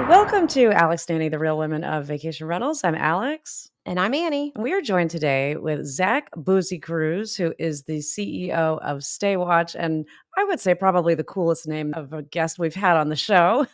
Welcome to Alex Nanny, the Real Women of Vacation Rentals. I'm Alex. And I'm Annie. We are joined today with Zach Busekrus, who is the CEO of Staywatch, and I would say probably the coolest name of a guest we've had on the show.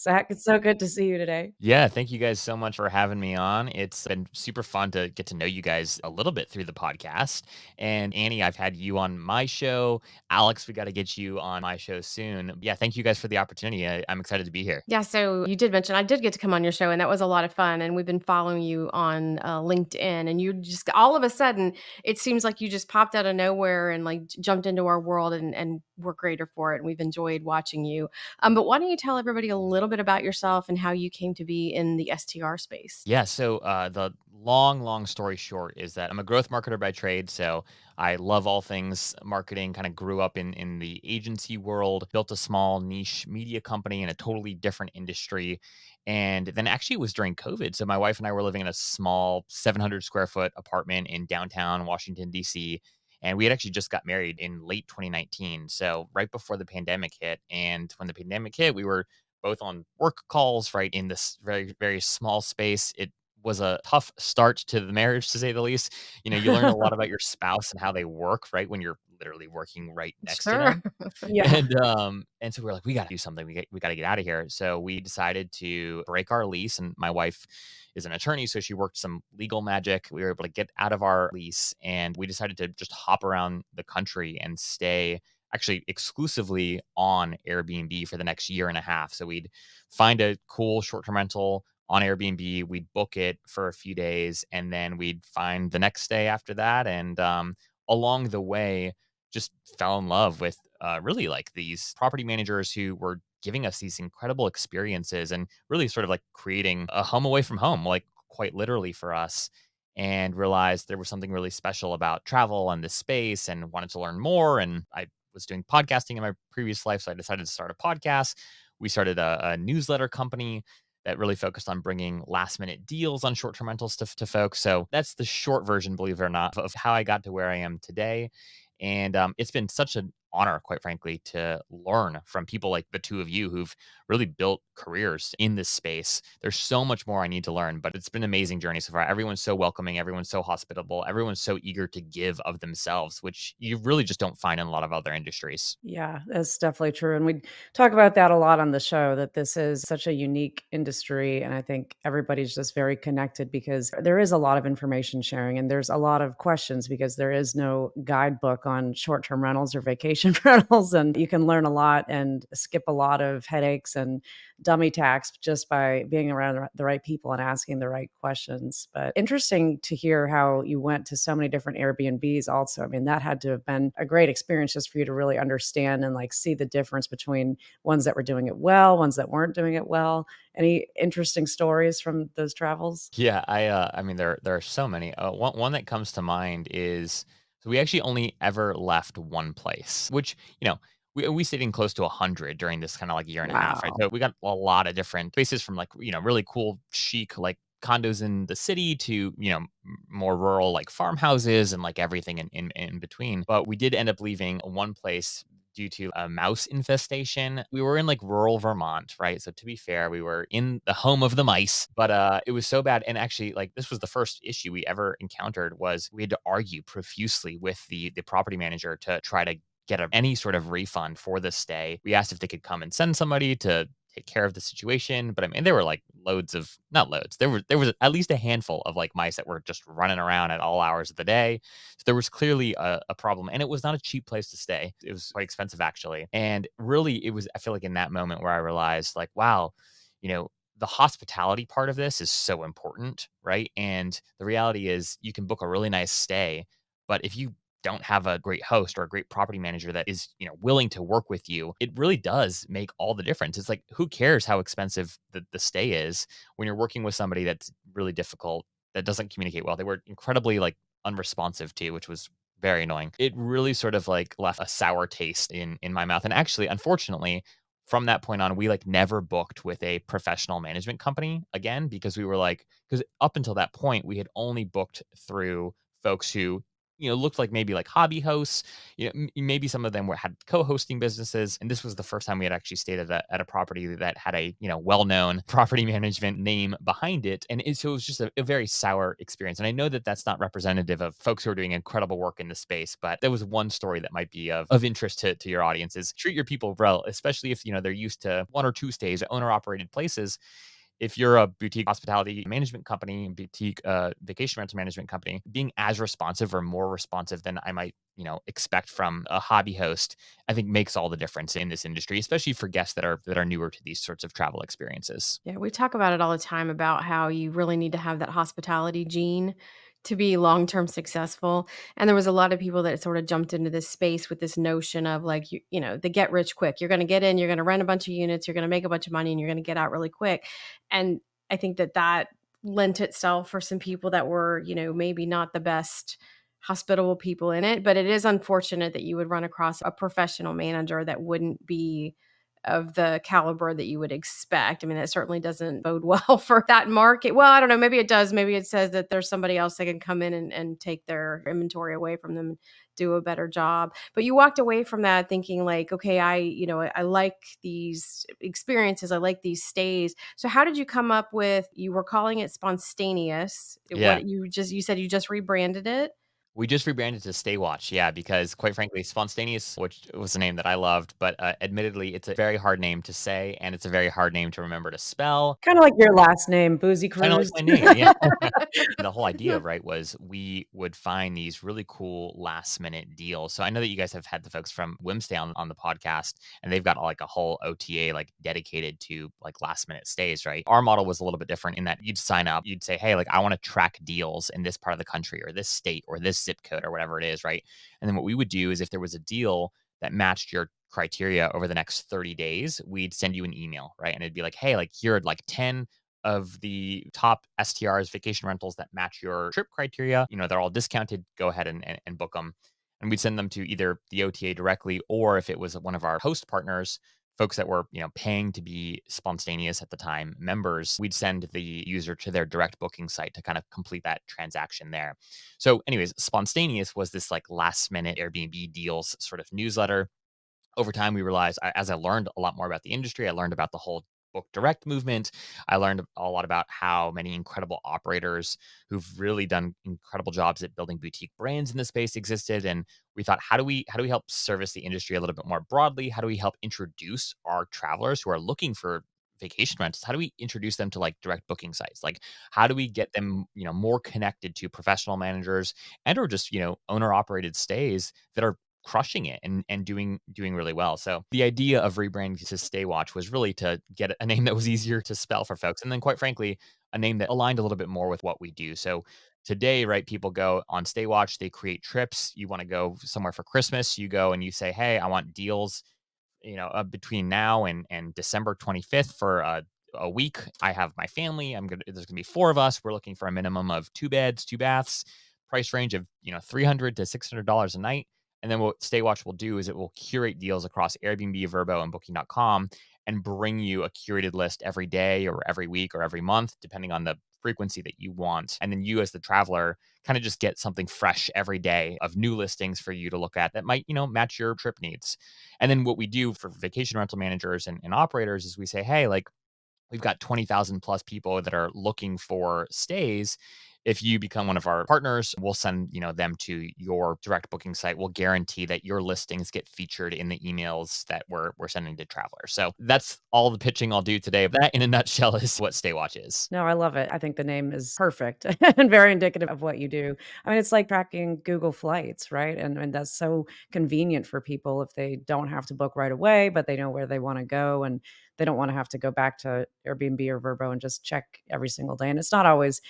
Zach, it's so good to see you today. Yeah, thank you guys so much for having me on. It's been super fun to get to know you guys a little bit through the podcast. And Annie, I've had you on my show. Alex, we got to get you on my show soon. Yeah, thank you guys for the opportunity. I'm excited to be here. Yeah, so you did mention I did get to come on your show, and that was a lot of fun. And we've been following you on LinkedIn, and you just all of a sudden, it seems like you just popped out of nowhere and like jumped into our world, and we're greater for it. And we've enjoyed watching you. But why don't you tell everybody a little bit about yourself and how you came to be in the STR space? Yeah, so the long story short is that I'm a growth marketer by trade. So I love all things marketing, kind of grew up in the agency world, built a small niche media company in a totally different industry. And then actually it was during COVID. So my wife and I were living in a small 700 square foot apartment in downtown Washington, D.C. And we had actually just got married in late 2019. So right before the pandemic hit. And when the pandemic hit, we were both on work calls, right, in this very small space. It was a tough start to the marriage, to say the least. You know, you learn a lot about your spouse and how they work, right, when you're literally working right next to Sure. them. Yeah. And so we're like, we got to do something. We got to get out of here. So we decided to break our lease. And my wife is an attorney, so she worked some legal magic. We were able to get out of our lease, and we decided to just hop around the country and stay actually exclusively on Airbnb for the next year and a half. So we'd find a cool short-term rental on Airbnb, we'd book it for a few days, and then we'd find the next day after that. And along the way, just fell in love with really like these property managers who were giving us these incredible experiences and really sort of like creating a home away from home, like quite literally for us. And realized there was something really special about travel and this space and wanted to learn more. And I was doing podcasting in my previous life, so I decided to start a podcast. We started a newsletter company that really focused on bringing last minute deals on short term rentals to folks. So that's the short version, believe it or not, of how I got to where I am today. And it's been such an honor, quite frankly, to learn from people like the two of you who've really built careers in this space. There's so much more I need to learn, but it's been an amazing journey so far. Everyone's so welcoming, everyone's so hospitable, everyone's so eager to give of themselves, which you really just don't find in a lot of other industries. Yeah, that's definitely true. And we talk about that a lot on the show that this is such a unique industry. And I think everybody's just very connected because there is a lot of information sharing and there's a lot of questions because there is no guidebook on short term rentals or vacation rentals. And you can learn a lot and skip a lot of headaches and dummy tax just by being around the right people and asking the right questions. But interesting to hear how you went to so many different Airbnbs also. I mean, that had to have been a great experience just for you to really understand and like see the difference between ones that were doing it well, ones that weren't doing it well. Any interesting stories from those travels? Yeah, I mean there are so many. One that comes to mind is so we actually only ever left one place, which we stayed in close to 100 during this kind of like year and a half, right? Wow. So we got a lot of different places from like really cool chic like condos in the city to more rural like farmhouses and like everything in between. But we did end up leaving one place due to a mouse infestation. We were in like rural Vermont, right? So to be fair, we were in the home of the mice, but it was so bad. And actually, like this was the first issue we ever encountered was we had to argue profusely with the property manager to try to get any sort of refund for the stay. We asked if they could come and send somebody to take care of the situation, but I mean, there were like loads of not loads. There was at least a handful of like mice that were just running around at all hours of the day. So there was clearly a problem, and it was not a cheap place to stay. It was quite expensive actually, and really, it was. I feel like in that moment where I realized, like, wow, the hospitality part of this is so important, right? And the reality is, you can book a really nice stay, but if you don't have a great host or a great property manager that is, willing to work with you, it really does make all the difference. It's like, who cares how expensive the stay is when you're working with somebody that's really difficult, that doesn't communicate well. They were incredibly like unresponsive too, which was very annoying. It really sort of like left a sour taste in my mouth. And actually, unfortunately, from that point on, we like never booked with a professional management company again because we were like, because up until that point, we had only booked through folks who looked like maybe like hobby hosts. Maybe some of them had co-hosting businesses, and this was the first time we had actually stayed at a property that had a well-known property management name behind it, and so it was just a very sour experience. And I know that that's not representative of folks who are doing incredible work in the space, but there was one story that might be of interest to your audiences. Treat your people well, especially if they're used to 1 or 2 stays, owner-operated places. If you're a boutique hospitality management company, boutique vacation rental management company, being as responsive or more responsive than I might, expect from a hobby host, I think makes all the difference in this industry, especially for guests that are newer to these sorts of travel experiences. Yeah, we talk about it all the time about how you really need to have that hospitality gene to be long-term successful. And there was a lot of people that sort of jumped into this space with this notion of like, the get rich quick. You're going to get in, you're going to rent a bunch of units, you're going to make a bunch of money, and you're going to get out really quick. And I think that lent itself for some people that were, maybe not the best hospitable people in it. But it is unfortunate that you would run across a professional manager that wouldn't be of the caliber that you would expect. I mean, that certainly doesn't bode well for that market. Well, I don't know. Maybe it does. Maybe it says that there's somebody else that can come in and take their inventory away from them and do a better job. But you walked away from that thinking like, okay, I like these experiences. I like these stays. So how did you come up with, you were calling it spontaneous. Yeah. You said you just rebranded it. We just rebranded to Staywatch, yeah, because quite frankly, Spontaneous, which was a name that I loved, but admittedly, it's a very hard name to say, and it's a very hard name to remember to spell. Kinda like your last name, Boozy Kind of like Cruise. my name, yeah. The whole idea, right, was we would find these really cool last minute deals. So I know that you guys have had the folks from Whimstay on the podcast, and they've got like a whole OTA like dedicated to like last minute stays, right? Our model was a little bit different in that you'd sign up, you'd say, hey, like I want to track deals in this part of the country or this state or this zip code or whatever it is, right? And then what we would do is if there was a deal that matched your criteria over the next 30 days, we'd send you an email, right? And it'd be like, hey, like here are like 10 of the top STRs, vacation rentals that match your trip criteria. They're all discounted. Go ahead and book them. And we'd send them to either the OTA directly, or if it was one of our host partners, folks that were, paying to be Spontaneous at the time, members, we'd send the user to their direct booking site to kind of complete that transaction there. So anyways, Spontaneous was this like last minute Airbnb deals sort of newsletter. Over time, we realized, as I learned a lot more about the industry, I learned about the whole book direct movement. I learned a lot about how many incredible operators who've really done incredible jobs at building boutique brands in the space existed. And we thought, how do we help service the industry a little bit more broadly? How do we help introduce our travelers who are looking for vacation rentals? How do we introduce them to like direct booking sites? Like, how do we get them, more connected to professional managers and or just, owner operated stays that are crushing it and doing really well. So the idea of rebranding to Staywatch was really to get a name that was easier to spell for folks. And then quite frankly, a name that aligned a little bit more with what we do. So today, right, people go on Staywatch, they create trips. You want to go somewhere for Christmas, you go and you say, hey, I want deals, between now and December 25th for a week. I have my family. There's gonna be 4 of us. We're looking for a minimum of 2 beds, 2 baths, price range of $300 to $600 a night. And then what Staywatch will do is it will curate deals across Airbnb, Vrbo, and Booking.com and bring you a curated list every day or every week or every month, depending on the frequency that you want. And then you as the traveler kind of just get something fresh every day of new listings for you to look at that might, match your trip needs. And then what we do for vacation rental managers and operators is we say, hey, like we've got 20,000 plus people that are looking for stays. If you become one of our partners, we'll send, them to your direct booking site. We'll guarantee that your listings get featured in the emails that we're sending to travelers. So that's all the pitching I'll do today. That in a nutshell is what Staywatch is. No, I love it. I think the name is perfect and very indicative of what you do. I mean, it's like tracking Google Flights, right? And that's so convenient for people if they don't have to book right away, but they know where they want to go and they don't want to have to go back to Airbnb or Vrbo and just check every single day. And it's not always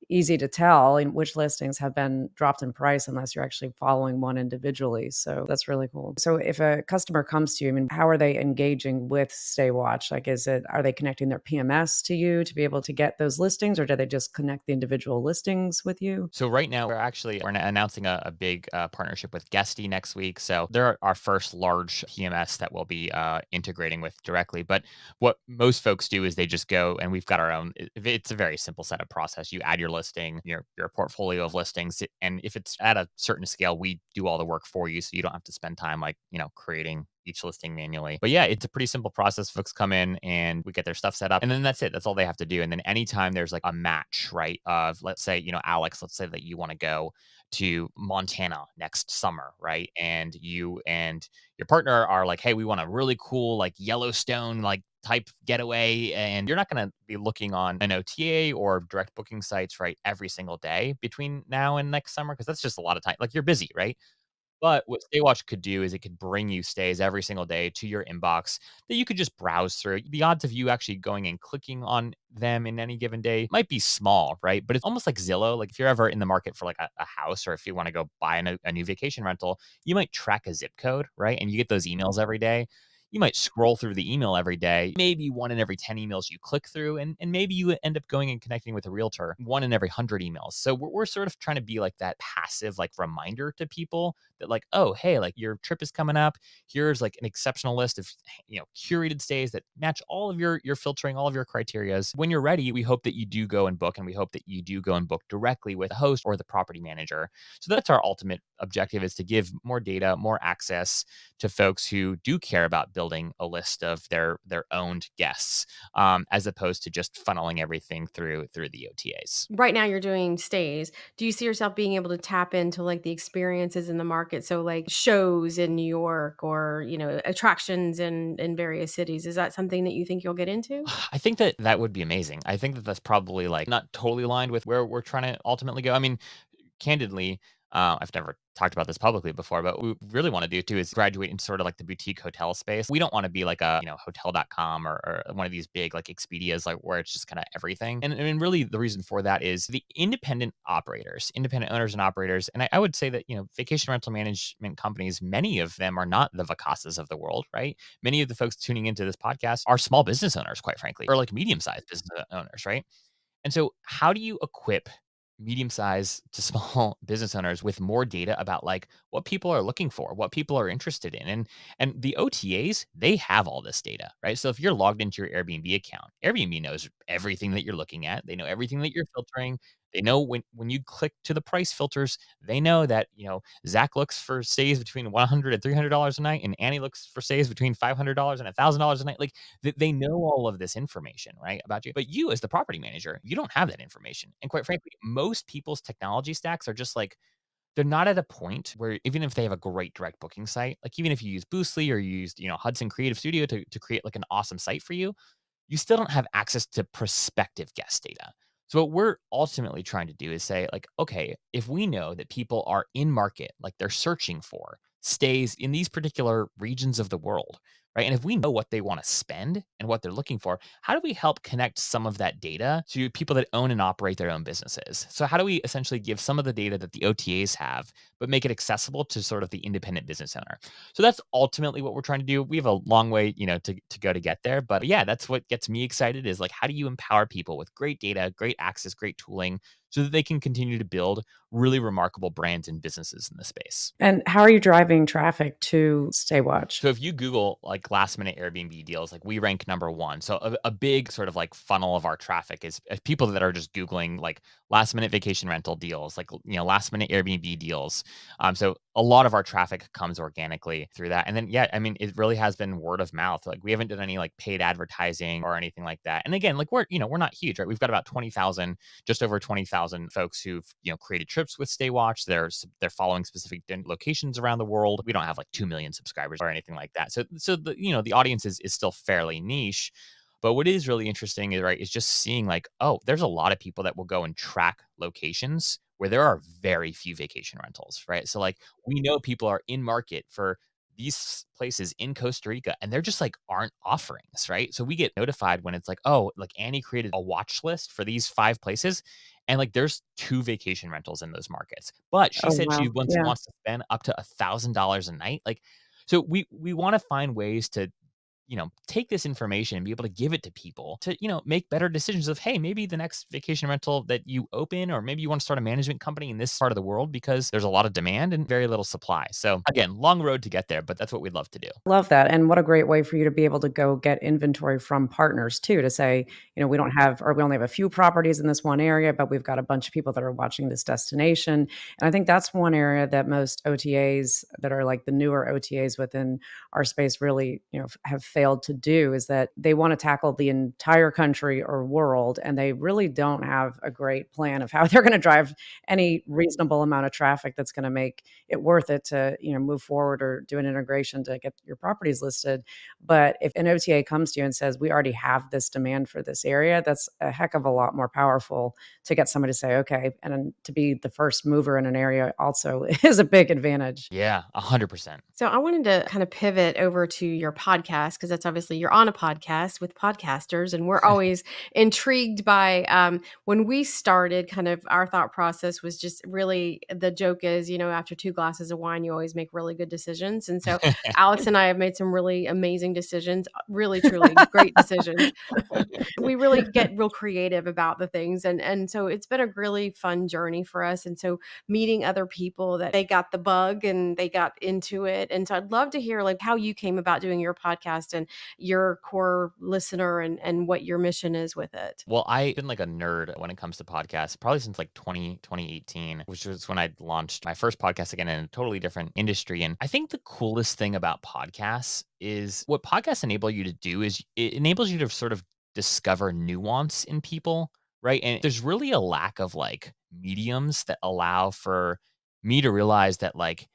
easy to tell in which listings have been dropped in price unless you're actually following one individually. So that's really cool. So if a customer comes to you, I mean, how are they engaging with Staywatch? Like, are they connecting their PMS to you to be able to get those listings, or do they just connect the individual listings with you? So right now we're announcing a big partnership with Guesty next week. So they're our first large PMS that we'll be integrating with directly. But what most folks do is they just go and we've got our own. It's a very simple set of process. You add your listing, your portfolio of listings. And if it's at a certain scale, we do all the work for you. So you don't have to spend time like, creating each listing manually. But yeah, it's a pretty simple process. Folks come in and we get their stuff set up, and then that's it. That's all they have to do. And then anytime there's like a match, right? Of, let's say, Alex, let's say that you want to go to Montana next summer, right? And you and your partner are like, hey, we want a really cool, like Yellowstone, like type getaway. And you're not going to be looking on an OTA or direct booking sites, right? Every single day between now and next summer, because that's just a lot of time. Like, you're busy, right? But what Staywatch could do is it could bring you stays every single day to your inbox that you could just browse through. The odds of you actually going and clicking on them in any given day might be small, right? But it's almost like Zillow. Like, if you're ever in the market for like a house, or if you want to go buy a new vacation rental, you might track a zip code, right? And you get those emails every day. You might scroll through the email every day, maybe one in every 10 emails you click through, and maybe you end up going and connecting with a realtor one in every 100 emails. So we're sort of trying to be like that passive, like, reminder to people that, like, oh, hey, like, your trip is coming up. Here's like an exceptional list of, curated stays that match all of your filtering, all of your criterias. When you're ready, we hope that you do go and book, and we hope that you do go and book directly with the host or the property manager. So that's our ultimate objective, is to give more data, more access to folks who do care about building a list of their owned guests, as opposed to just funneling everything through the OTAs. Right now you're doing stays. Do you see yourself being able to tap into like the experiences in the market? So like shows in New York, or, attractions in various cities. Is that something that you think you'll get into? I think that that would be amazing. I think that that's probably like not totally aligned with where we're trying to ultimately go. I mean, candidly, I've never talked about this publicly before, but what we really want to do too is graduate into sort of like the boutique hotel space. We don't want to be like a, hotel.com, or one of these big like Expedias, like, where it's just kind of everything. And really the reason for that is the independent operators, independent owners and operators. And I would say that, vacation rental management companies, many of them are not the Vacasas of the world, right? Many of the folks tuning into this podcast are small business owners, quite frankly, or like medium-sized business owners, right? And so how do you equip medium-sized to small business owners with more data about like what people are looking for, what people are interested in? And the OTAs, they have all this data, right? So if you're logged into your Airbnb account, Airbnb knows everything that you're looking at. They know everything that you're filtering. They know when you click to the price filters, they know that, Zach looks for stays between $100 and $300 a night, and Annie looks for stays between $500 and $1,000 a night. Like, they know all of this information, right, about you. But you, as the property manager, you don't have that information. And quite frankly, most people's technology stacks are just like, they're not at a point where, even if they have a great direct booking site, like even if you use Boostly or you used, Hudson Creative Studio to create like an awesome site for you, you still don't have access to prospective guest data. So what we're ultimately trying to do is say, like, okay, if we know that people are in market, like they're searching for stays in these particular regions of the world, right? And if we know what they want to spend and what they're looking for, how do we help connect some of that data to people that own and operate their own businesses? So how do we essentially give some of the data that the OTAs have, but make it accessible to sort of the independent business owner? So that's ultimately what we're trying to do. We have a long way, to go to get there. But yeah, that's what gets me excited, is like, how do you empower people with great data, great access, great tooling, so that they can continue to build really remarkable brands and businesses in the space? And how are you driving traffic to Staywatch? So if you Google like last minute Airbnb deals, like, we rank number one. So a big sort of like funnel of our traffic is people that are just Googling like last minute vacation rental deals, like, last minute Airbnb deals. So a lot of our traffic comes organically through that. And then, yeah, I mean, it really has been word of mouth. Like, we haven't done any like paid advertising or anything like that. And again, like, we're not huge, right? We've got about 20,000, just over 20,000 folks who've, created trips with Staywatch. They're following specific locations around the world. We don't have like 2 million subscribers or anything like that. So the, the audience is still fairly niche. But what is really interesting is just seeing like, oh, there's a lot of people that will go and track locations where there are very few vacation rentals, right? So like, we know people are in market for these places in Costa Rica, and they're just like aren't offerings, right? So we get notified when it's like, oh, like, Annie created a watch list for these 5 places, and like there's 2 vacation rentals in those markets. But she Oh, said she wow. Yeah. wants to spend up to $1,000 a night. Like, so we want to find ways to take this information and be able to give it to people to, make better decisions of, hey, maybe the next vacation rental that you open, or maybe you want to start a management company in this part of the world because there's a lot of demand and very little supply. So again, long road to get there, but that's what we'd love to do. Love that. And what a great way for you to be able to go get inventory from partners too, to say, we don't have, or we only have a few properties in this one area, but we've got a bunch of people that are watching this destination. And I think that's one area that most OTAs that are like the newer OTAs within our space really, have failed to do, is that they want to tackle the entire country or world. And they really don't have a great plan of how they're going to drive any reasonable amount of traffic that's going to make it worth it to, move forward or do an integration to get your properties listed. But if an OTA comes to you and says, we already have this demand for this area, that's a heck of a lot more powerful to get somebody to say, okay. And then to be the first mover in an area also is a big advantage. Yeah, 100%. So I wanted to kind of pivot over to your podcast, because that's obviously you're on a podcast with podcasters, and we're always intrigued by when we started, kind of our thought process was just really, the joke is, after 2 glasses of wine, you always make really good decisions. And so Alex and I have made some really amazing decisions, really, truly great decisions. We really get real creative about the things. And so it's been a really fun journey for us. And so meeting other people that they got the bug and they got into it. And so I'd love to hear like how you came about doing your podcast and your core listener and what your mission is with it. Well, I've been like a nerd when it comes to podcasts, probably since like 2018, which was when I launched my first podcast, again, in a totally different industry. And I think the coolest thing about podcasts is what podcasts enable you to do is it enables you to sort of discover nuance in people, right? And there's really a lack of like mediums that allow for me to realize that like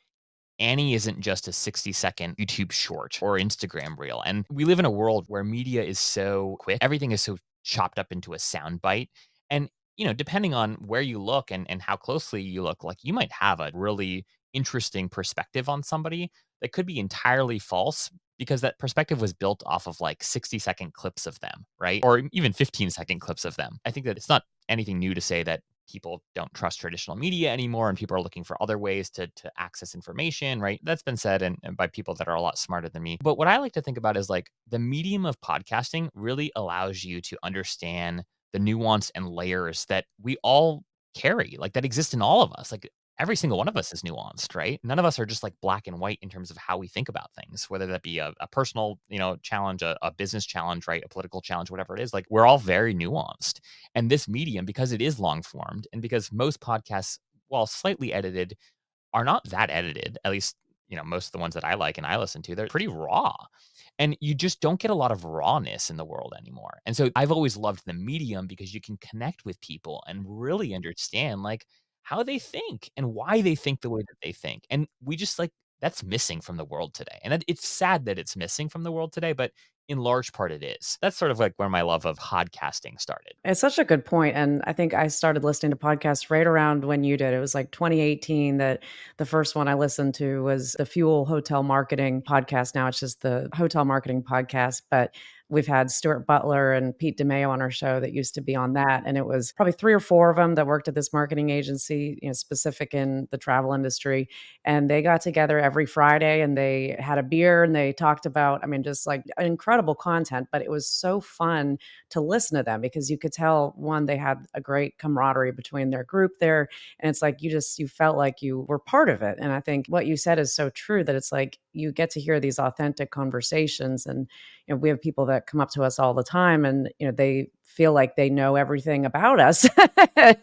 Annie isn't just a 60-second YouTube short or Instagram reel. And we live in a world where media is so quick. Everything is so chopped up into a sound bite. And, depending on where you look and how closely you look, like you might have a really interesting perspective on somebody that could be entirely false because that perspective was built off of like 60-second clips of them, right? Or even 15-second clips of them. I think that it's not anything new to say that people don't trust traditional media anymore and people are looking for other ways to access information, right? That's been said and by people that are a lot smarter than me. But what I like to think about is like the medium of podcasting really allows you to understand the nuance and layers that we all carry, like that exist in all of us. Like every single one of us is nuanced, right? None of us are just like black and white in terms of how we think about things, whether that be a personal, challenge, a business challenge, right? A political challenge, whatever it is. Like we're all very nuanced. And this medium, because it is long formed and because most podcasts, while slightly edited, are not that edited, at least, most of the ones that I like and I listen to, they're pretty raw. And you just don't get a lot of rawness in the world anymore. And so I've always loved the medium because you can connect with people and really understand like how they think and why they think the way that they think. And we just like that's missing from the world today. And it's sad that it's missing from the world today, but in large part it is. That's sort of like where my love of podcasting started. It's such a good point. And I think I started listening to podcasts right around when you did. It was like 2018 that the first one I listened to was the Fuel Hotel Marketing podcast. Now it's just the Hotel Marketing podcast. But we've had Stuart Butler and Pete DeMeo on our show that used to be on that. And it was probably 3 or 4 of them that worked at this marketing agency, specific in the travel industry. And they got together every Friday and they had a beer and they talked about, just like incredible content, but it was so fun to listen to them because you could tell, one, they had a great camaraderie between their group there. And it's like, you felt like you were part of it. And I think what you said is so true, that it's like, you get to hear these authentic conversations. And, we have people that come up to us all the time and, they feel like they know everything about us and,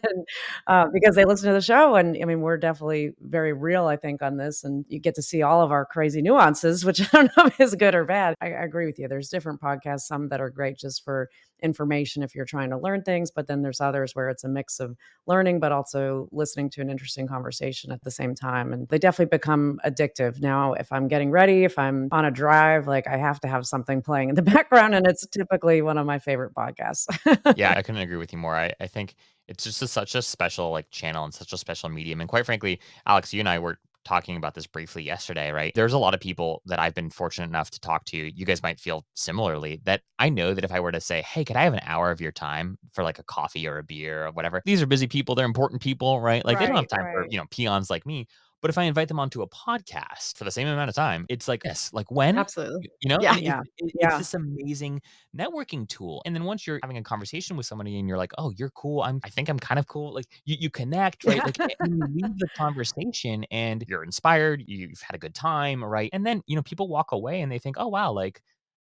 because they listen to the show. And we're definitely very real, I think, on this. And you get to see all of our crazy nuances, which I don't know if is good or bad. I agree with you. There's different podcasts, some that are great just for information if you're trying to learn things, but then there's others where it's a mix of learning, but also listening to an interesting conversation at the same time. And they definitely become addictive. Now, if I'm getting ready, if I'm on a drive, like I have to have something playing in the background, and it's typically one of my favorite podcasts. Yeah, I couldn't agree with you more. I think it's just such a special like channel and such a special medium. And quite frankly, Alex, you and I were talking about this briefly yesterday, right? There's a lot of people that I've been fortunate enough to talk to. You guys might feel similarly, that I know that if I were to say, hey, could I have an hour of your time for like a coffee or a beer or whatever? These are busy people. They're important people, right? Like they don't have time for, peons like me. But if I invite them onto a podcast for the same amount of time, it's like, yes, like when? Absolutely. You know, Yeah. and Yeah. it's Yeah. this amazing networking tool. And then once you're having a conversation with somebody and you're like, oh, you're cool. I think I'm kind of cool. Like you connect, right? Like and you leave the conversation and you're inspired, you've had a good time, right? And then, people walk away and they think, oh, wow, like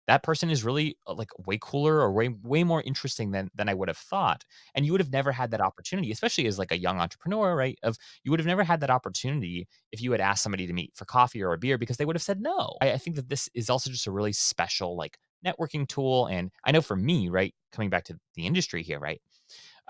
that person is really like way cooler or way more interesting than I would have thought. And you would have never had that opportunity, especially as like a young entrepreneur, right? You would have never had that opportunity if you had asked somebody to meet for coffee or a beer because they would have said no. I think that this is also just a really special like networking tool. And I know for me, right, coming back to the industry here, right?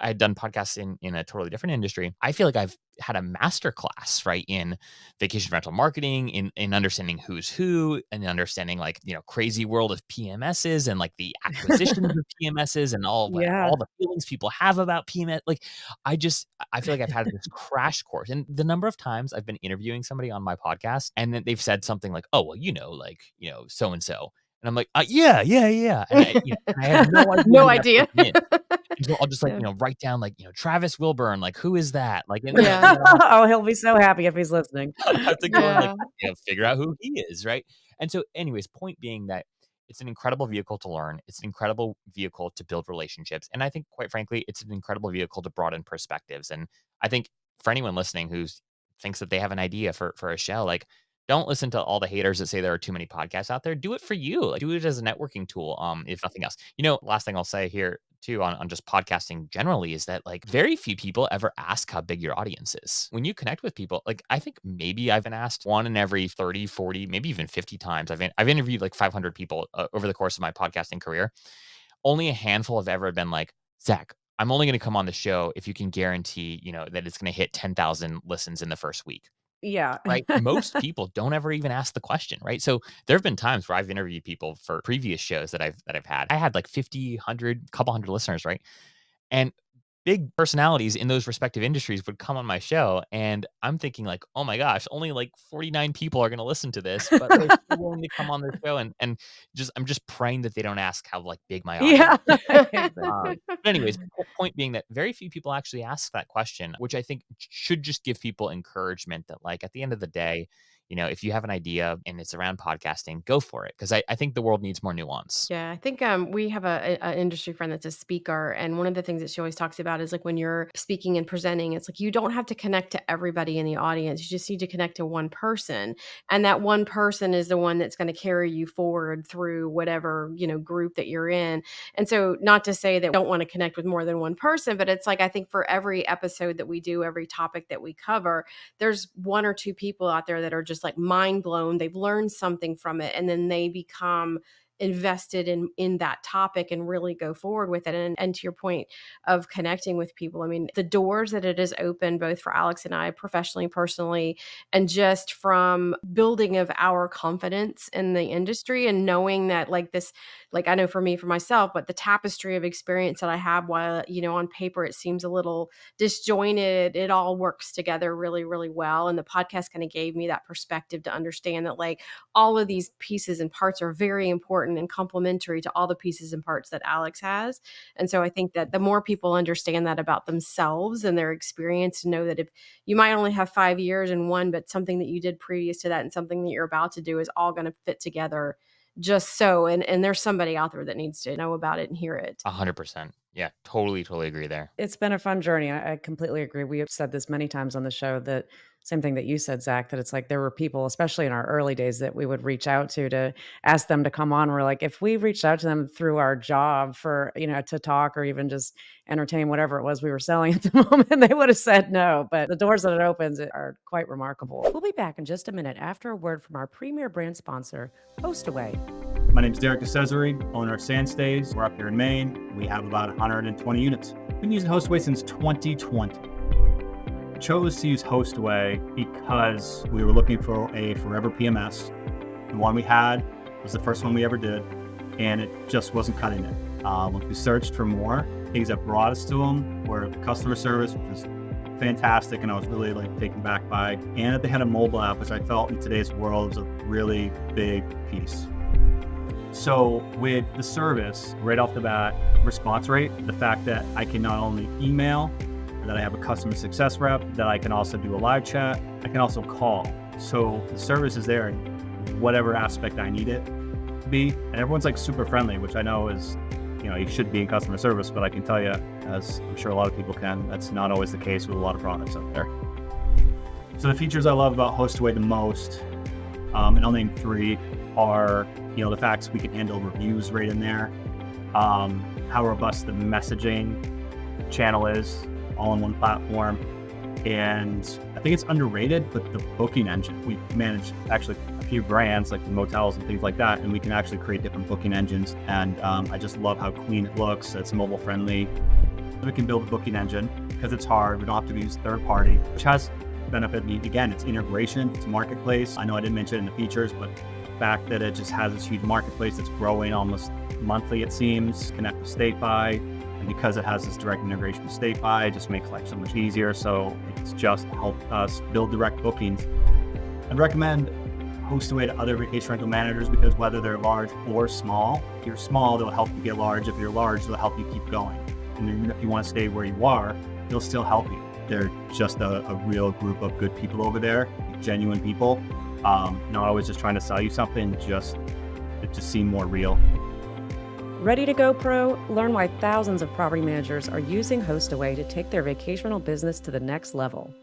I had done podcasts in a totally different industry. I feel like I've had a master class, right, in vacation rental marketing, in understanding who's who, and understanding like, crazy world of PMSs and like the acquisitions of PMSs and Yeah. all the feelings people have about PMS. Like I feel like I've had this crash course. And the number of times I've been interviewing somebody on my podcast and then they've said something like, oh, well, so and so. And I'm like, yeah, yeah, yeah. And I have no idea No who that idea. person is. And so I'll just like, Yeah. write down like, Travis Wilburn, like, who is that? Like, and, Yeah. then I'll Oh, he'll be so happy if he's listening. have to go and like, Yeah. figure out who he is. Right. And so anyways, point being that it's an incredible vehicle to learn. It's an incredible vehicle to build relationships. And I think quite frankly, it's an incredible vehicle to broaden perspectives. And I think for anyone listening who's thinks that they have an idea for a show, like don't listen to all the haters that say there are too many podcasts out there. Do it for you. Like, do it as a networking tool. If nothing else. Last thing I'll say here too on just podcasting generally is that like very few people ever ask how big your audience is. When you connect with people, like I think maybe I've been asked one in every 30, 40, maybe even 50 times. I've interviewed like 500 people over the course of my podcasting career. Only a handful have ever been like, Zach, I'm only going to come on the show if you can guarantee, that it's going to hit 10,000 listens in the first week. Yeah. Right? Most people don't ever even ask the question, right? So there have been times where I've interviewed people for previous shows that I've had. I had like 50, 100, couple hundred listeners, right? And big personalities in those respective industries would come on my show and I'm thinking like, oh my gosh, only like 49 people are going to listen to this, but they're still willing to come on the show and I'm just praying that they don't ask how like big my audience Yeah. is. Exactly. But anyways, point being that very few people actually ask that question, which I think should just give people encouragement that like at the end of the day, if you have an idea and it's around podcasting, go for it. Cause I think the world needs more nuance. Yeah, I think we have a industry friend that's a speaker, and one of the things that she always talks about is like when you're speaking and presenting, it's like you don't have to connect to everybody in the audience. You just need to connect to one person, and that one person is the one that's going to carry you forward through whatever group that you're in. And so, not to say that we don't want to connect with more than one person, but it's like I think for every episode that we do, every topic that we cover, there's one or two people out there that are just like mind blown. They've learned something from it, and then they become invested in that topic and really go forward with it. And to your point of connecting with people, I mean, the doors that it has opened both for Alex and I professionally, personally, and just from building of our confidence in the industry and knowing that like this, like I know for me, for myself, but the tapestry of experience that I have, while on paper it seems a little disjointed, it all works together really, really well. And the podcast kind of gave me that perspective to understand that like all of these pieces and parts are very important and complementary to all the pieces and parts that Alex has. And so I think that the more people understand that about themselves and their experience, to know that if you might only have 5 years in one, but something that you did previous to that and something that you're about to do is all going to fit together just so. And there's somebody out there that needs to know about it and hear it. 100%. Yeah, totally agree there. It's been a fun journey. I completely agree. We have said this many times on the show, that same thing that you said, Zach, that it's like there were people, especially in our early days, that we would reach out to ask them to come on. We're like, if we reached out to them through our job for, to talk or even just entertain whatever it was we were selling at the moment, they would have said no. But the doors that it opens are quite remarkable. We'll be back in just a minute after a word from our premier brand sponsor, Hostaway. My name is Derek DeCesare, owner of Sandstays. We're up here in Maine. We have about 120 units. We've been using Hostaway since 2020. Chose to use Hostaway because we were looking for a forever PMS. The one we had was the first one we ever did, and it just wasn't cutting it. When we searched for more, things that brought us to them were the customer service, which was fantastic, and I was really taken back by, and that they had a mobile app, which I felt in today's world was a really big piece. So with the service, right off the bat, response rate, the fact that I can not only email, that I have a customer success rep, that I can also do a live chat. I can also call. So the service is there in whatever aspect I need it to be. And everyone's like super friendly, which I know is, you should be in customer service, but I can tell you, as I'm sure a lot of people can, that's not always the case with a lot of products out there. So the features I love about HostAway the most, and I'll name 3, are, the facts we can handle reviews right in there, how robust the messaging channel is, all in one platform. And I think it's underrated, but the booking engine, we manage actually a few brands like the motels and things like that, and we can actually create different booking engines. And I just love how clean it looks. It's mobile friendly. We can build a booking engine because it's hard. We don't have to use third party, which has benefit. Again, it's integration, it's marketplace. I know I didn't mention it in the features, but the fact that it just has this huge marketplace that's growing almost monthly, it seems, connect with StateBuy. And because it has this direct integration with StateBuy, it just makes life so much easier. So it's just helped us build direct bookings. I'd recommend HostAway to other vacation rental managers because whether they're large or small, if you're small, they'll help you get large. If you're large, they'll help you keep going. And if you want to stay where you are, they'll still help you. They're just a real group of good people over there, genuine people. Not always just trying to sell you something, it just seem more real. Ready to go pro? Learn why thousands of property managers are using HostAway to take their vacation rental business to the next level.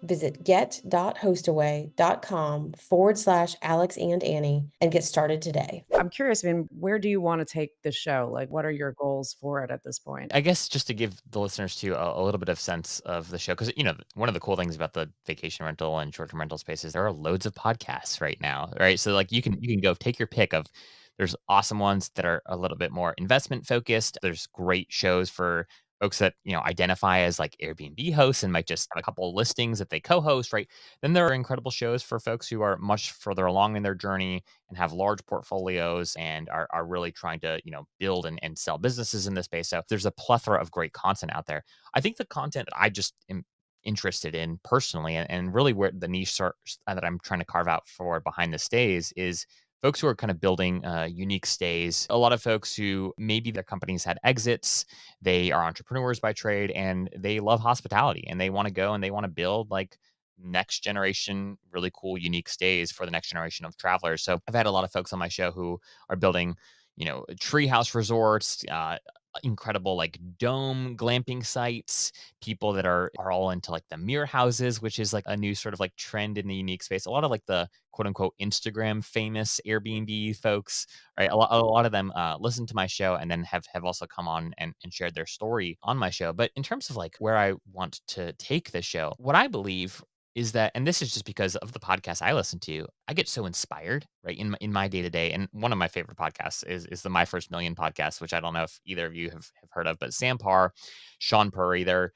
Visit get.hostaway.com/Alex and Annie and get started today. I'm curious, where do you want to take the show? Like, what are your goals for it at this point? I guess just to give the listeners too a little bit of sense of the show, because one of the cool things about the vacation rental and short-term rental spaces, there are loads of podcasts right now, right? So like you can go take your pick of. There's awesome ones that are a little bit more investment focused. There's great shows for folks that identify as like Airbnb hosts and might just have a couple of listings that they co-host, right? Then there are incredible shows for folks who are much further along in their journey and have large portfolios and are really trying to build and sell businesses in this space. So there's a plethora of great content out there. I think the content that I just am interested in personally, and really where the niche that I'm trying to carve out for Behind the Stays is folks who are kind of building unique stays. A lot of folks who maybe their companies had exits, they are entrepreneurs by trade, and they love hospitality, and they want to go and they want to build like next generation, really cool, unique stays for the next generation of travelers. So I've had a lot of folks on my show who are building, treehouse resorts, incredible like dome glamping sites, people that are all into like the mirror houses, which is like a new sort of like trend in the unique space. A lot of like the quote unquote Instagram famous Airbnb folks, right? A lot of them listen to my show and then have also come on and shared their story on my show. But in terms of like where I want to take the show, what I believe is that, and this is just because of the podcast I listen to, I get so inspired, right, in my day to day. And one of my favorite podcasts is the My First Million podcast, which I don't know if either of you have heard of, but Sam Parr, Sean Purry, they're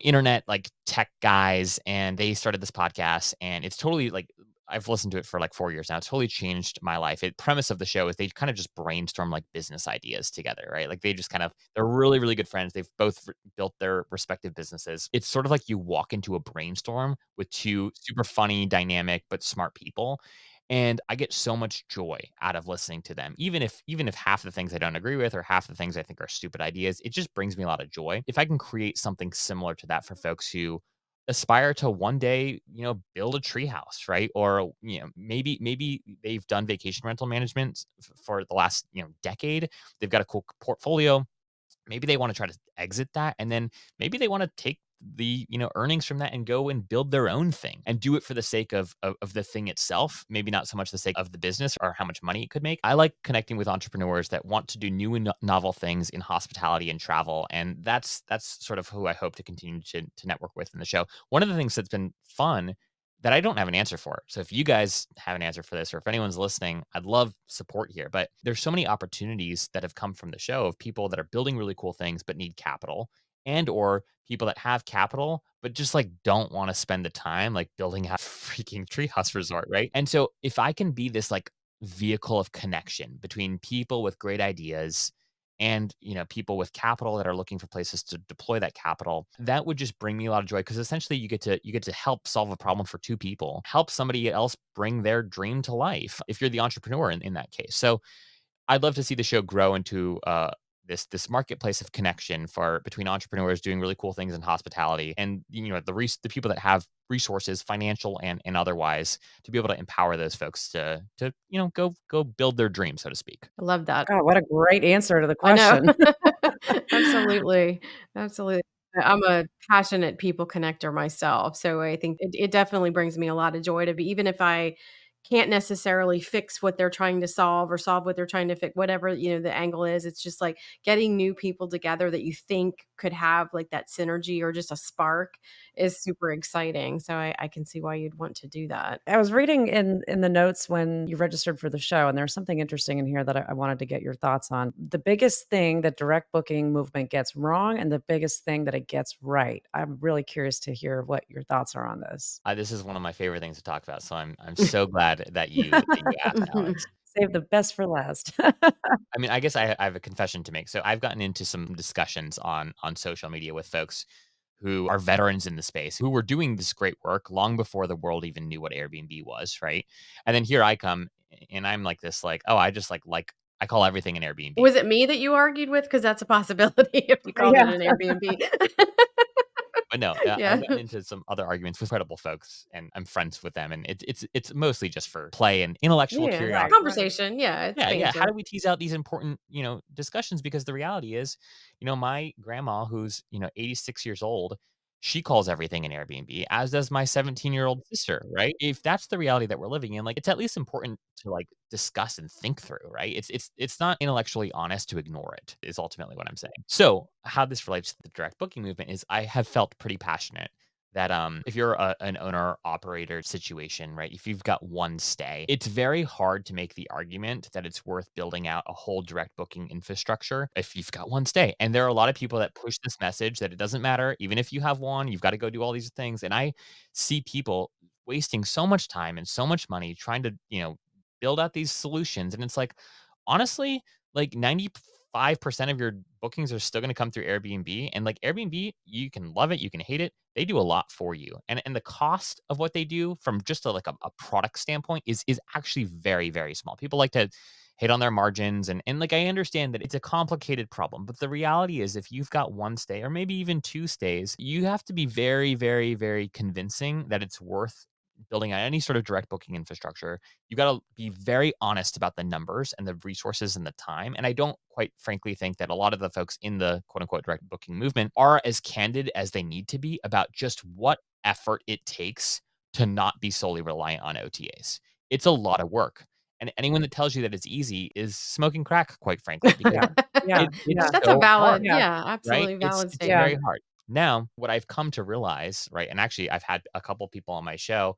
internet like tech guys, and they started this podcast, and it's totally like I've listened to it for like 4 years now. It's totally changed my life. The premise of the show is they kind of just brainstorm like business ideas together, right? Like they just they're really, really good friends. They've both built their respective businesses. It's sort of like you walk into a brainstorm with 2 super funny, dynamic, but smart people. And I get so much joy out of listening to them. Even if half the things I don't agree with or half the things I think are stupid ideas, it just brings me a lot of joy. If I can create something similar to that for folks who aspire to one day, build a treehouse, right? Or, maybe they've done vacation rental management for the last, decade. They've got a cool portfolio. Maybe they want to try to exit that, and then maybe they want to take the earnings from that and go and build their own thing and do it for the sake of the thing itself, maybe not so much the sake of the business or how much money it could make. I like connecting with entrepreneurs that want to do new and novel things in hospitality and travel, and that's sort of who I hope to continue to network with in the show. One of the things that's been fun that I don't have an answer for. So if you guys have an answer for this, or if anyone's listening, I'd love support here. But there's so many opportunities that have come from the show of people that are building really cool things but need capital, and or people that have capital but just like don't want to spend the time like building a freaking treehouse resort, right? And so if I can be this like vehicle of connection between people with great ideas and people with capital that are looking for places to deploy that capital, that would just bring me a lot of joy, because essentially you get to help solve a problem for 2 people, help somebody else bring their dream to life if you're the entrepreneur in that case. So I'd love to see the show grow into this marketplace of connection for between entrepreneurs doing really cool things in hospitality, and the people that have resources, financial and otherwise, to be able to empower those folks to go build their dream, so to speak. I love that. God, what a great answer to the I know. question. Absolutely. Absolutely. I'm a passionate people connector myself, so I think it definitely brings me a lot of joy to be, even if I can't necessarily fix what they're trying to solve or solve what they're trying to fix, whatever, the angle is. It's just like getting new people together that you think could have like that synergy or just a spark is super exciting. So I can see why you'd want to do that. I was reading in the notes when you registered for the show, and there's something interesting in here that I wanted to get your thoughts on. The biggest thing that direct booking movement gets wrong and the biggest thing that it gets right. I'm really curious to hear what your thoughts are on this. This is one of my favorite things to talk about, so I'm so glad that you asked, Alex. Save the best for last. I mean, I guess I have a confession to make. So I've gotten into some discussions on social media with folks who are veterans in the space, who were doing this great work long before the world even knew what Airbnb was, right? And then here I come, and I'm like this, like, oh, I just like I call everything an Airbnb. Was it me that you argued with? Because that's a possibility if you called it Yeah. an Airbnb. But no, Yeah. I've gotten into some other arguments with credible folks, and I'm friends with them, and it's mostly just for play and intellectual Yeah. curiosity. Conversation. Yeah. It's Yeah, yeah. How banter. do we tease out these important, discussions? Because the reality is, my grandma, who's 86 years old, she calls everything an Airbnb, as does my 17-year-old sister, right? If that's the reality that we're living in, like, it's at least important to like discuss and think through, right? It's not intellectually honest to ignore it, is ultimately what I'm saying. So how this relates to the direct booking movement is I have felt pretty passionate that if you're an owner operator situation, right? If you've got one stay, it's very hard to make the argument that it's worth building out a whole direct booking infrastructure if you've got one stay. And there are a lot of people that push this message that it doesn't matter, even if you have one, you've got to go do all these things. And I see people wasting so much time and so much money trying to, build out these solutions. And it's like, honestly, like 95% of your bookings are still going to come through Airbnb. And like Airbnb, you can love it, you can hate it. They do a lot for you. And the cost of what they do from just a product standpoint is actually very, very small. People like to hit on their margins, and like I understand that it's a complicated problem. But the reality is if you've got one stay or maybe even two stays, you have to be very, very, very convincing that it's worth building out any sort of direct booking infrastructure. You got to be very honest about the numbers and the resources and the time. And I don't quite frankly think that a lot of the folks in the quote unquote direct booking movement are as candid as they need to be about just what effort it takes to not be solely reliant on OTAs. It's a lot of work. And anyone that tells you that it's easy is smoking crack, quite frankly, because Yeah. Yeah. it's Yeah. That's a so valid, hard, Yeah. right? absolutely valid It's Yeah. very statement. hard. Now, what I've come to realize, right, and actually I've had a couple people on my show.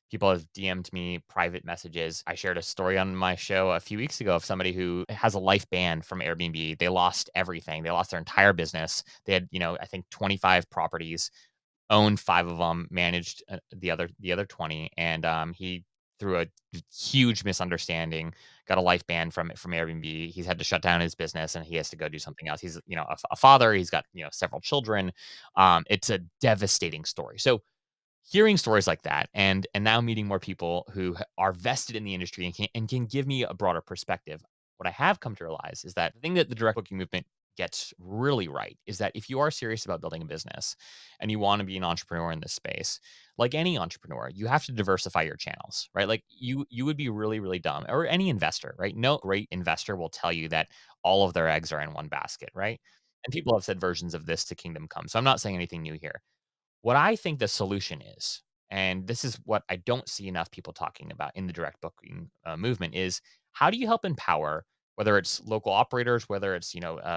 People have DM'd me private messages. I shared a story on my show a few weeks ago of somebody who has a life ban from Airbnb. They lost everything. They lost their entire business. They had, I think 25 properties, owned 5 of them, managed the other 20, and he through a huge misunderstanding got a life ban from Airbnb. He's had to shut down his business and he has to go do something else. He's a father. He's got several children. It's a devastating story. So hearing stories like that and now meeting more people who are vested in the industry and can give me a broader perspective, what I have come to realize is that the thing that the direct booking movement gets really right is that if you are serious about building a business and you want to be an entrepreneur in this space, like any entrepreneur, you have to diversify your channels, right? Like you would be really, really dumb, or any investor, right? No great investor will tell you that all of their eggs are in one basket, right? And people have said versions of this to Kingdom Come. So I'm not saying anything new here. What I think the solution is, and this is what I don't see enough people talking about in the direct booking movement, is how do you help empower, whether it's local operators, whether it's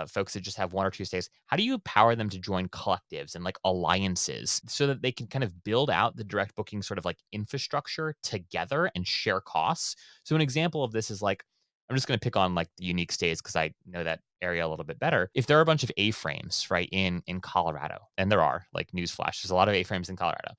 folks that just have one or two stays, how do you empower them to join collectives and like alliances so that they can kind of build out the direct booking sort of like infrastructure together and share costs? So an example of this is like, I'm just going to pick on like the unique stays because I know that area a little bit better. If there are a bunch of A-frames, right, in Colorado, and there are, like, newsflash, there's a lot of A-frames in Colorado.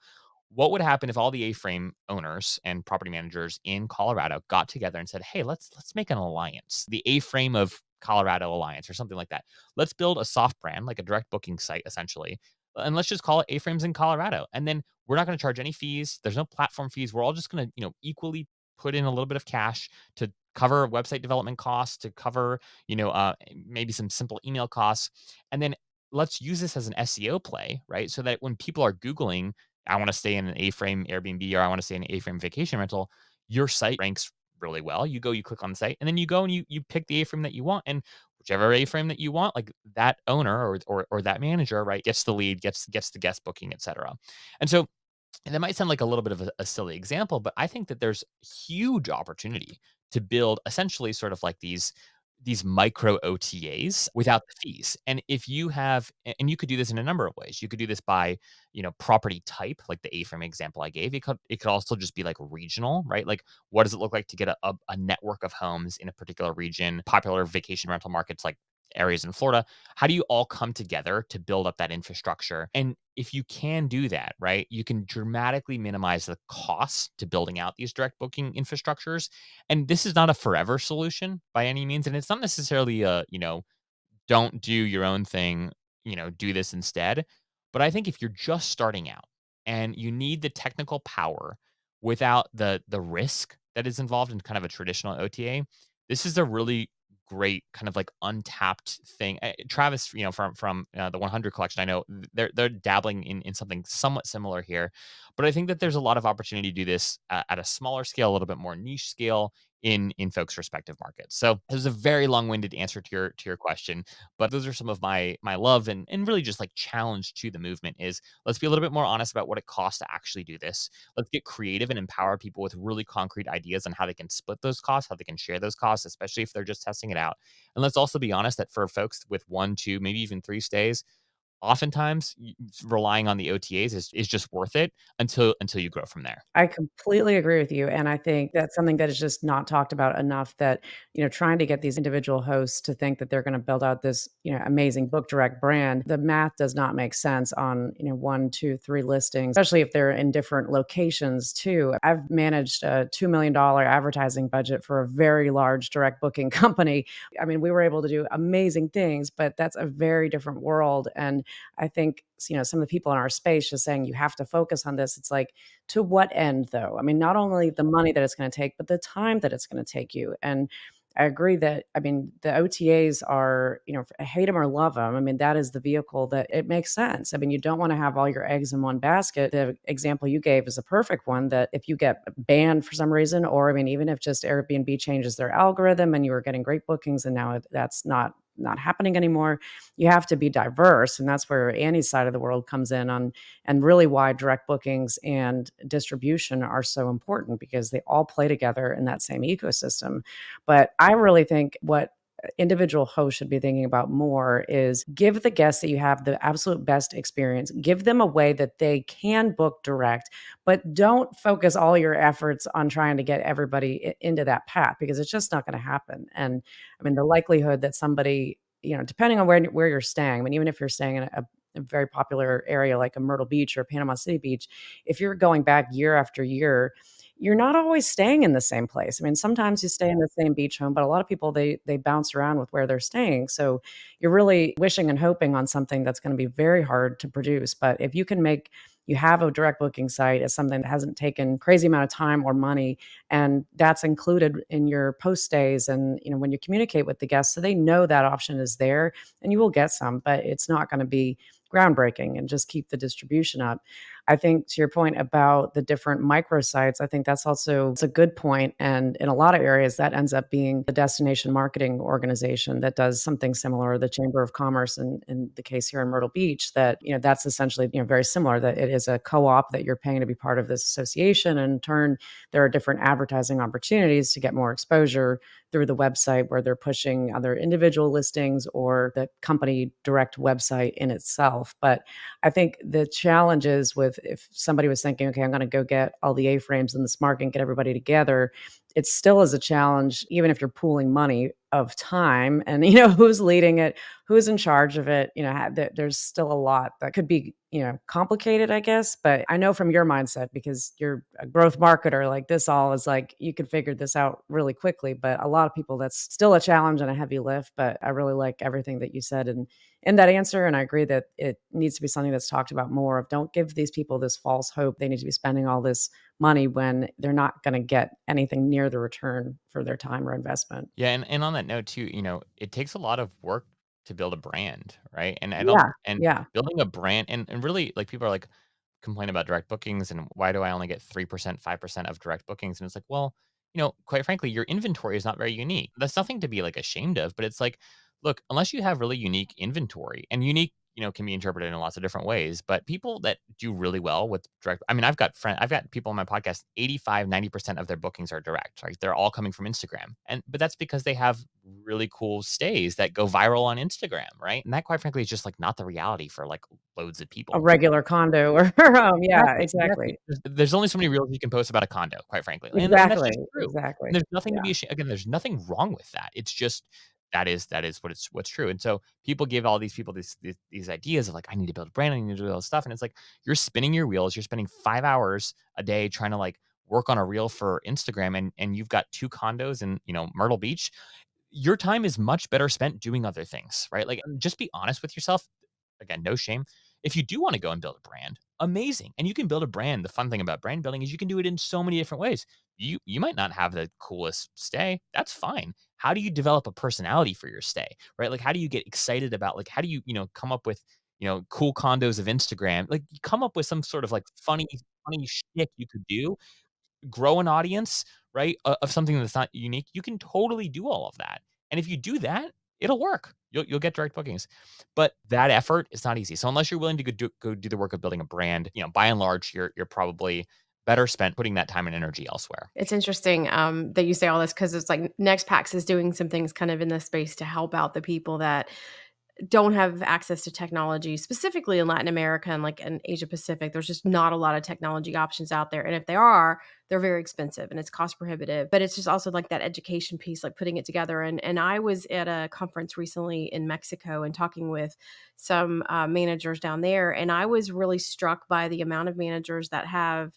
What would happen if all the A-frame owners and property managers in Colorado got together and said, "Hey, let's make an alliance, the A-frame of Colorado Alliance," or something like that. Let's build a soft brand, like a direct booking site, essentially, and let's just call it A-frames in Colorado. And then we're not going to charge any fees. There's no platform fees. We're all just going to, equally put in a little bit of cash to cover website development costs, to cover, maybe some simple email costs. And then let's use this as an SEO play, right? So that when people are Googling, I want to stay in an A-frame Airbnb, or I want to stay in an A-frame vacation rental, your site ranks really well. You go, you click on the site, and then you go and you pick the A-frame that you want. And whichever A-frame that you want, like that owner or that manager, right, gets the lead, gets the guest booking, etc. And so, and that might sound like a little bit of a silly example, but I think that there's huge opportunity to build essentially sort of like these micro OTAs without the fees. And if you have, and you could do this in a number of ways. You could do this by, property type, like the A-frame example I gave. It could also just be like regional, right? Like, what does it look like to get a network of homes in a particular region, popular vacation rental markets like areas in Florida? How do you all come together to build up that infrastructure? And if you can do that, right, you can dramatically minimize the cost to building out these direct booking infrastructures. And this is not a forever solution by any means. And it's not necessarily don't do your own thing, do this instead. But I think if you're just starting out and you need the technical power without the risk that is involved in kind of a traditional OTA, this is a really great kind of like untapped thing. Travis, from the 100 collection, I know they're dabbling in something somewhat similar here, but I think that there's a lot of opportunity to do this at a smaller scale, a little bit more niche scale in folks' respective markets. So it was a very long-winded answer to your question, but those are some of my love and really just like challenge to the movement is, let's be a little bit more honest about what it costs to actually do this. Let's get creative and empower people with really concrete ideas on how they can split those costs, how they can share those costs, especially if they're just testing it out. And let's also be honest that for folks with 1, 2, maybe even 3 stays, oftentimes relying on the OTAs is just worth it until you grow from there. I completely agree with you, and I think that's something that is just not talked about enough, that, trying to get these individual hosts to think that they're gonna build out this, amazing book direct brand, the math does not make sense on, 1, 2, 3 listings, especially if they're in different locations too. I've managed a $2 million advertising budget for a very large direct booking company. I mean, we were able to do amazing things, but that's a very different world, and I think, some of the people in our space just saying, "You have to focus on this." It's like, to what end, though? I mean, not only the money that it's gonna take, but the time that it's gonna take you, and I agree that, I mean, the OTAs are, hate them or love them. I mean, that is the vehicle that it makes sense. I mean, you don't wanna have all your eggs in one basket. The example you gave is a perfect one, that if you get banned for some reason, or, I mean, even if just Airbnb changes their algorithm and you were getting great bookings and now that's not happening anymore, you have to be diverse, and that's where Annie's side of the world comes in on, and really why direct bookings and distribution are so important, because they all play together in that same ecosystem. But I really think what individual hosts should be thinking about more is, give the guests that you have the absolute best experience, give them a way that they can book direct, but don't focus all your efforts on trying to get everybody into that path, because it's just not going to happen. And I mean, the likelihood that somebody, depending on where you're staying, I mean, even if you're staying in a very popular area like a Myrtle Beach or Panama City Beach, if you're going back year after year, you're not always staying in the same place. I mean, sometimes you stay in the same beach home, but a lot of people, they bounce around with where they're staying. So you're really wishing and hoping on something that's going to be very hard to produce. But if you have a direct booking site as something that hasn't taken crazy amount of time or money, and that's included in your post stays, and when you communicate with the guests, so they know that option is there, and you will get some, but it's not going to be groundbreaking, and just keep the distribution up. I think, to your point about the different microsites, I think that's also, it's a good point. And in a lot of areas, that ends up being the destination marketing organization that does something similar, the Chamber of Commerce in the case here in Myrtle Beach, that, that's essentially, very similar, that it is a co-op that you're paying to be part of this association. And in turn, there are different advertising opportunities to get more exposure through the website, where they're pushing other individual listings or the company direct website in itself. But I think the challenge is, with, if somebody was thinking, okay, I'm going to go get all the A-frames in this market and get everybody together, it still is a challenge, even if you're pooling money, of time and, who's leading it, who's in charge of it. There's still a lot that could be, complicated, I guess. But I know from your mindset, because you're a growth marketer, like, this all is like, you could figure this out really quickly. But a lot of people, that's still a challenge and a heavy lift. But I really like everything that you said in that answer. And I agree that it needs to be something that's talked about more, of, don't give these people this false hope they need to be spending all this money when they're not going to get anything near the return for their time or investment. Yeah, and on that note too, it takes a lot of work to build a brand, right? And I don't Yeah, and yeah. building a brand and really like people are like complain about direct bookings and why do I only get 3%, 5% of direct bookings? And it's like, well, quite frankly, your inventory is not very unique. That's nothing to be like ashamed of, but it's like, look, unless you have really unique inventory and unique, can be interpreted in lots of different ways, but people that do really well with direct, I mean, I've got people on my podcast, 85, 90% of their bookings are direct, right? They're all coming from Instagram. But that's because they have really cool stays that go viral on Instagram, right? And that quite frankly is just like not the reality for like loads of A people. regular condo or yeah, Exactly, exactly. exactly. There's only so many reels you can post about a condo, quite frankly, and that's Exactly, just true. And exactly. there's nothing to Yeah. be ashamed. Again, there's nothing wrong with that. It's just that is what's true. And so people give all these people these ideas of like, I need to build a brand, I need to do all this stuff, and it's like you're spinning your wheels. You're spending 5 hours a day trying to like work on a reel for Instagram, and you've got 2 condos in Myrtle Beach. Your time is much better spent doing other things, right? Like, just be honest with yourself. Again, no shame. If you do want to go and build a brand, amazing. And you can build a brand. The fun thing about brand building is you can do it in so many different ways. You might not have the coolest stay. That's fine. How do you develop a personality for your stay? Right? Like how do you get excited about like how do you, come up with, cool condos of Instagram? Like you come up with some sort of like funny shtick you could do, grow an audience, right, of something that's not unique. You can totally do all of that. And if you do that, it'll work. You'll get direct bookings. But that effort is not easy. So unless you're willing to go do the work of building a brand, by and large, you're probably better spent putting that time and energy elsewhere. It's interesting that you say all this because it's like NextPax is doing some things kind of in this space to help out the people that don't have access to technology, specifically in Latin America and like in Asia Pacific. There's just not a lot of technology options out there. And if they are, they're very expensive and it's cost prohibitive. But it's just also like that education piece, like putting it together. And I was at a conference recently in Mexico and talking with some managers down there. And I was really struck by the amount of managers that have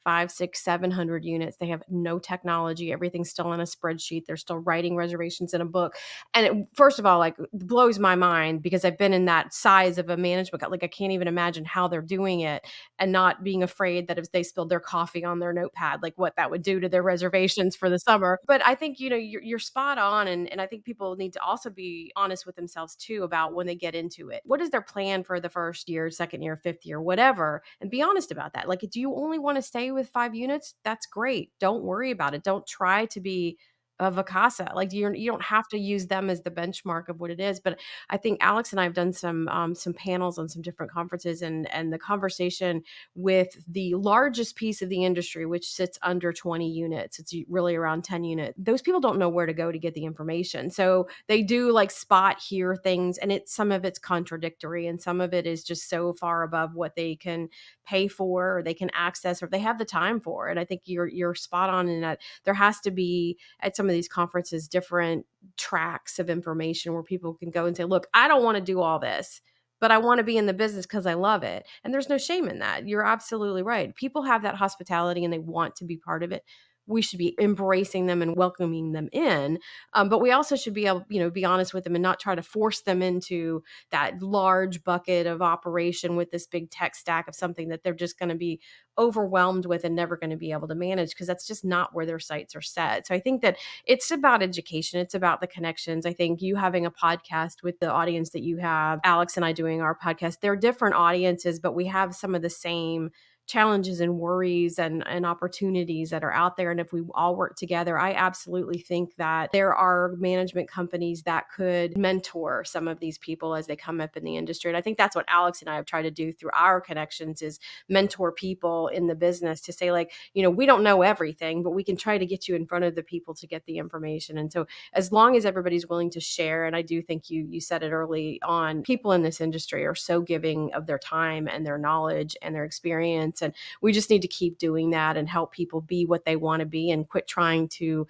5, 6, 700 units. They have no technology. Everything's still in a spreadsheet. They're still writing reservations in a book. And first of all, like blows my mind because I've been in that size of a management. Like I can't even imagine how they're doing it and not being afraid that if they spilled their coffee on their notepad, like what that would do to their reservations for the summer. But I think, you're spot on. And I think people need to also be honest with themselves too about when they get into it. What is their plan for the first year, second year, fifth year, whatever? And be honest about that. Like, do you only want to stay with 5 units? That's great. Don't worry about it. Don't try to be a Vacasa. Like you don't have to use them as the benchmark of what it is. But I think Alex and I have done some panels on some different conferences and the conversation with the largest piece of the industry, which sits under 20 units. It's really around 10 units. Those people don't know where to go to get the information. So they do like spot hear things and some of it's contradictory and some of it is just so far above what they can pay for or they can access or they have the time for. And I think you're spot on in that there has to be at some of these conferences different tracks of information where people can go and say, look, I don't want to do all this, but I want to be in the business because I love it. And there's no shame in that. You're absolutely right. People have that hospitality and they want to be part of it. We should be embracing them and welcoming them in. But we also should be able, be honest with them and not try to force them into that large bucket of operation with this big tech stack of something that they're just going to be overwhelmed with and never going to be able to manage because that's just not where their sights are set. So I think that it's about education. It's about the connections. I think you having a podcast with the audience that you have, Alex and I doing our podcast, they're different audiences, but we have some of the same challenges and worries and opportunities that are out there. And if we all work together, I absolutely think that there are management companies that could mentor some of these people as they come up in the industry. And I think that's what Alex and I have tried to do through our connections is mentor people in the business to say like, we don't know everything, but we can try to get you in front of the people to get the information. And so as long as everybody's willing to share, and I do think you said it early on, people in this industry are so giving of their time and their knowledge and their experience. And we just need to keep doing that and help people be what they want to be and quit trying to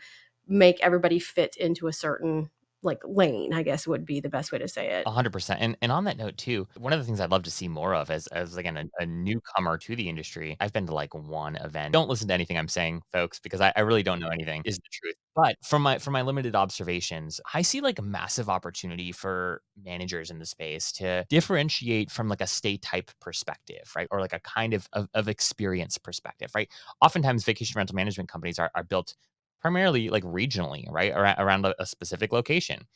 make everybody fit into a certain like lane, I guess would be the best way to say it. 100%. And on that note too, one of the things I'd love to see more of as again a newcomer to the industry, I've been to like one event. Don't listen to anything I'm saying, folks, because I really don't know anything, is the truth. But from my limited observations, I see like a massive opportunity for managers in the space to differentiate from like a stay type perspective, right? Or like a kind of experience perspective, right? Oftentimes vacation rental management companies are built primarily like regionally, right? Around a specific location.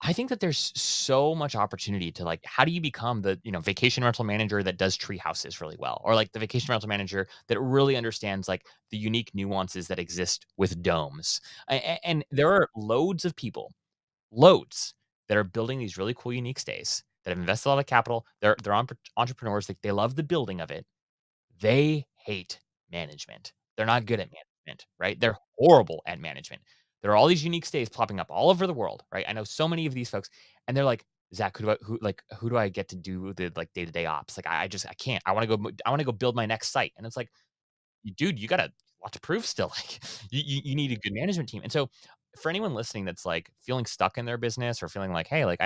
I think that there's so much opportunity to like, how do you become the, vacation rental manager that does tree houses really well? Or like the vacation rental manager that really understands like the unique nuances that exist with domes. And there are loads of people, loads that are building these really cool, unique stays that have invested a lot of capital. They're entrepreneurs. They love the building of it. They hate management. They're not good at management, right? They're horrible at management. There are all these unique states popping up all over the world, right? I know so many of these folks, and they're like, Zach, who do I get to do the like day-to-day ops? Like, I can't. I want to go build my next site. And it's like, dude, you got a lot to prove still. Like, you need a good management team. And so, for anyone listening that's like feeling stuck in their business or feeling like, hey, like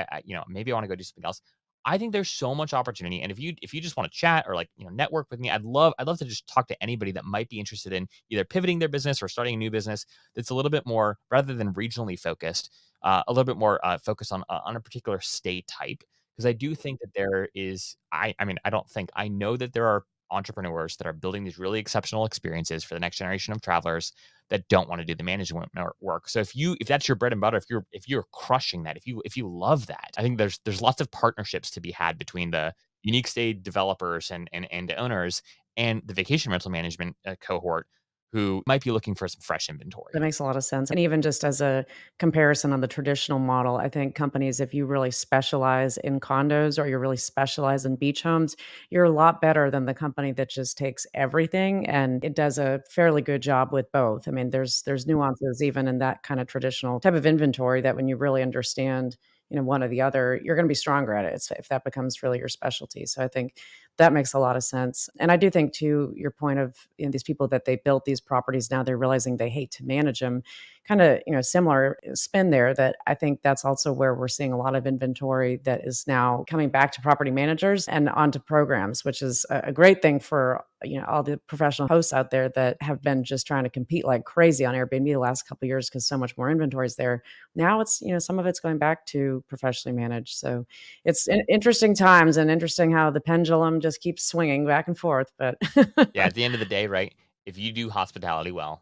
maybe I want to go do something else. I think there's so much opportunity. And if you just want to chat or like network with me, I'd love to just talk to anybody that might be interested in either pivoting their business or starting a new business that's a little bit more rather than regionally focused, a little bit more focused on a particular state type. Because I do think that there is, I mean, I don't think I know that there are entrepreneurs that are building these really exceptional experiences for the next generation of travelers that don't want to do the management work. So if that's your bread and butter, if you're crushing that, if you love that, I think there's lots of partnerships to be had between the unique stay developers and owners and the vacation rental management cohort who might be looking for some fresh inventory. That makes a lot of sense. And even just as a comparison on the traditional model, I think companies, if you really specialize in condos or you're really specialized in beach homes, you're a lot better than the company that just takes everything and it does a fairly good job with both. I mean, there's nuances even in that kind of traditional type of inventory that when you really understand, one or the other, you're going to be stronger at it if that becomes really your specialty. So I think that makes a lot of sense. And I do think too, your point of these people that they built these properties, now they're realizing they hate to manage them, kind of, similar spin there, that I think that's also where we're seeing a lot of inventory that is now coming back to property managers and onto programs, which is a great thing for, all the professional hosts out there that have been just trying to compete like crazy on Airbnb the last couple of years because so much more inventory is there. Now it's, some of it's going back to professionally managed. So it's interesting times and interesting how the pendulum just keeps swinging back and forth. But Yeah, at the end of the day, right? If you do hospitality well,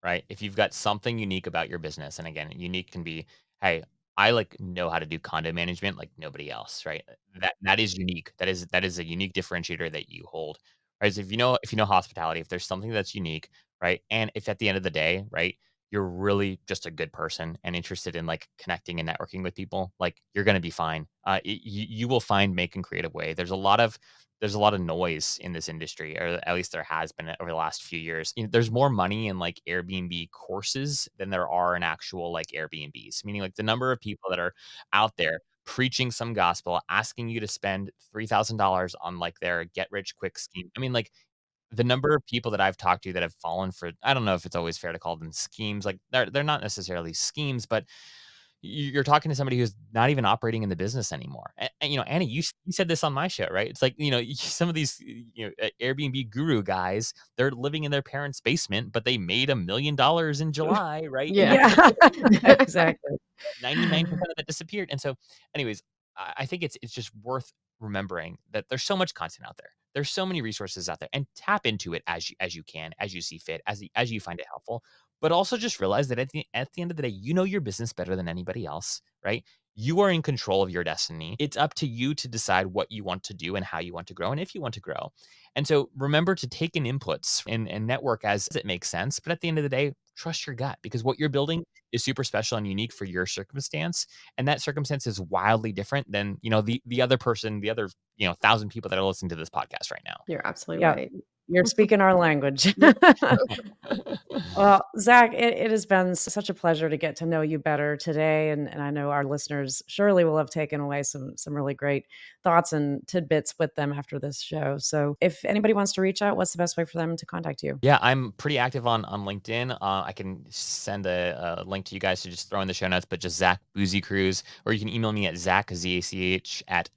right? If you've got something unique about your business, and again, unique can be, hey, I like know how to do condo management like nobody else, right? That is unique. That is a unique differentiator that you hold. Right. So if you know hospitality, if there's something that's unique, right? And if at the end of the day, right, you're really just a good person and interested in like connecting and networking with people, like you're gonna be fine. You will find make and creative way. There's a lot of noise in this industry, or at least there has been over the last few years. There's more money in like Airbnb courses than there are in actual like Airbnbs, meaning like the number of people that are out there preaching some gospel, asking you to spend $3,000 on like their get rich quick scheme. I mean, like the number of people that I've talked to that have fallen for, I don't know if it's always fair to call them schemes. Like they're not necessarily schemes, but you're talking to somebody who's not even operating in the business anymore. And Annie, you said this on my show, right? It's like, some of these, Airbnb guru guys, they're living in their parents' basement, but they made $1 million in July, right? Yeah. yeah, exactly. 99% of that disappeared. And so, anyways, I think it's just worth remembering that there's so much content out there. There's so many resources out there, and tap into it as you can, as you see fit, as you find it helpful. But also just realize that at the end of the day, you know your business better than anybody else, right? You are in control of your destiny. It's up to you to decide what you want to do and how you want to grow and if you want to grow. And so remember to take in inputs and network as it makes sense. But at the end of the day, trust your gut, because what you're building is super special and unique for your circumstance. And that circumstance is wildly different than, the other person, the other, 1,000 people that are listening to this podcast right now. You're absolutely Yeah, right. you're speaking our language. Well, Zach, it has been such a pleasure to get to know you better today, and I know our listeners surely will have taken away some really great thoughts and tidbits with them after this show. So, if anybody wants to reach out, what's the best way for them to contact you? Yeah, I'm pretty active on LinkedIn. I can send a link to you guys to just throw in the show notes, but just Zach Busekrus, or you can email me at Zach at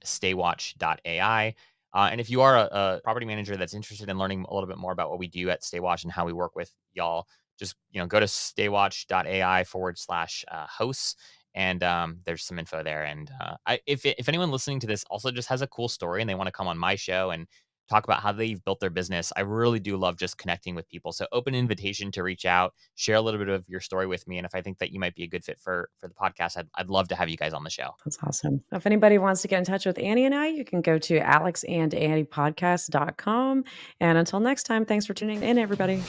staywatch.ai. And if you are a property manager that's interested in learning a little bit more about what we do at Staywatch and how we work with y'all just, go to staywatch.ai/hosts. And there's some info there. And if anyone listening to this also just has a cool story and they want to come on my show and talk about how they've built their business, I really do love just connecting with people. So open invitation to reach out, share a little bit of your story with me. And if I think that you might be a good fit for the podcast, I'd love to have you guys on the show. That's awesome. If anybody wants to get in touch with Annie and I, you can go to alexandanniepodcast.com. And until next time, thanks for tuning in, everybody.